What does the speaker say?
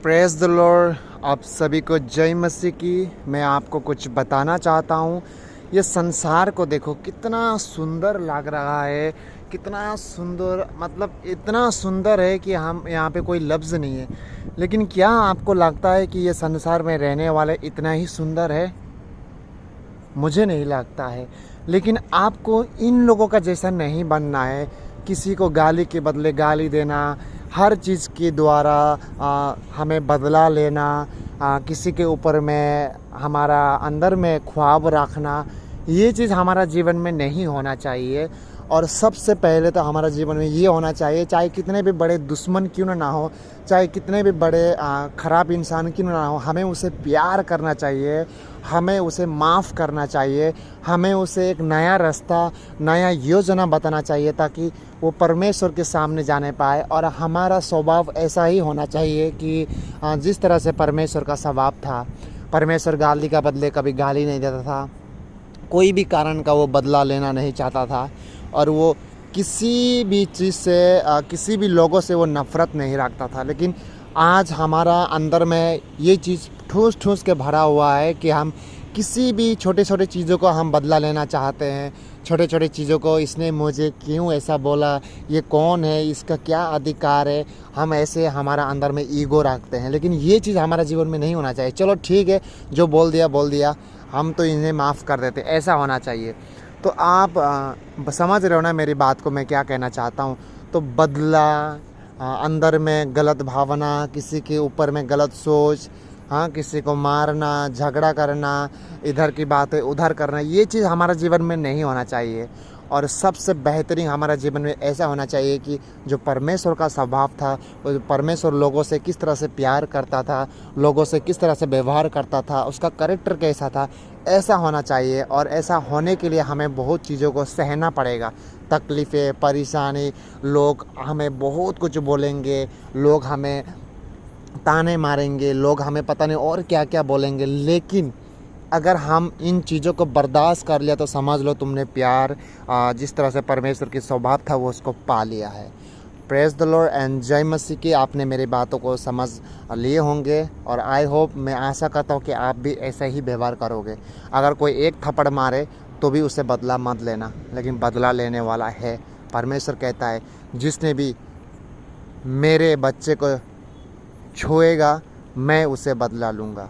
Praise the Lord. आप सभी को जय मसीह की। मैं आपको कुछ बताना चाहता हूँ। ये संसार को देखो कितना सुंदर लग रहा है, कितना सुंदर, मतलब इतना सुंदर है कि हम यहाँ पे कोई लफ्ज़ नहीं है। लेकिन क्या आपको लगता है कि ये संसार में रहने वाले इतना ही सुंदर है? मुझे नहीं लगता है। लेकिन आपको इन लोगों का जैसा नहीं बनना है। किसी को गाली के बदले गाली देना, हर चीज़ के द्वारा हमें बदला लेना, किसी के ऊपर में हमारा अंदर में ख्वाब रखना, ये चीज़ हमारा जीवन में नहीं होना चाहिए। और सबसे पहले तो हमारा जीवन में ये होना चाहिए, चाहे कितने भी बड़े दुश्मन क्यों ना हो, चाहे कितने भी बड़े ख़राब इंसान क्यों ना हो, हमें उसे प्यार करना चाहिए, हमें उसे माफ़ करना चाहिए, हमें उसे एक नया रास्ता, नया योजना बताना चाहिए ताकि वो परमेश्वर के सामने जाने पाए। और हमारा स्वभाव ऐसा ही होना चाहिए कि जिस तरह से परमेश्वर का स्वभाव था। परमेश्वर गाली का बदले कभी गाली नहीं देता था, कोई भी कारण का वो बदला लेना नहीं चाहता था, और वो किसी भी चीज़ से किसी भी लोगों से वो नफ़रत नहीं रखता था। लेकिन आज हमारा अंदर में ये चीज़ ठूस ठूस के भरा हुआ है कि हम किसी भी छोटे छोटे चीज़ों को हम बदला लेना चाहते हैं। छोटे छोटे चीज़ों को, इसने मुझे क्यों ऐसा बोला, ये कौन है, इसका क्या अधिकार है, हम ऐसे हमारा अंदर में ईगो रखते हैं। लेकिन ये चीज़ हमारा जीवन में नहीं होना चाहिए। चलो ठीक है, जो बोल दिया, हम तो इन्हें माफ़ कर देते, ऐसा होना चाहिए। तो आप समझ रहे हो ना मेरी बात को, मैं क्या कहना चाहता हूँ। तो बदला, अंदर में गलत भावना, किसी के ऊपर में गलत सोच, हाँ, किसी को मारना, झगड़ा करना, इधर की बातें उधर करना, ये चीज़ हमारा जीवन में नहीं होना चाहिए। और सबसे बेहतरीन हमारा जीवन में ऐसा होना चाहिए कि जो परमेश्वर का स्वभाव था, वो परमेश्वर लोगों से किस तरह से प्यार करता था, लोगों से किस तरह से व्यवहार करता था, उसका कैरेक्टर कैसा था, ऐसा होना चाहिए। और ऐसा होने के लिए हमें बहुत चीज़ों को सहना पड़ेगा, तकलीफ़ें, परेशानी, लोग हमें बहुत कुछ बोलेंगे, लोग हमें ताने मारेंगे, लोग हमें पता नहीं और क्या क्या बोलेंगे। लेकिन अगर हम इन चीज़ों को बर्दाश्त कर लिया तो समझ लो तुमने प्यार, जिस तरह से परमेश्वर की स्वभाव था वो उसको पा लिया है। प्रेज़ द लॉर्ड एंड जय मसीह की। आपने मेरी बातों को समझ लिए होंगे और आई होप, मैं आशा करता हूँ कि आप भी ऐसा ही व्यवहार करोगे। अगर कोई एक थप्पड़ मारे तो भी उसे बदला मत लेना, लेकिन बदला लेने वाला है परमेश्वर। कहता है जिसने भी मेरे बच्चे को छुएगा मैं उसे बदला लूँगा।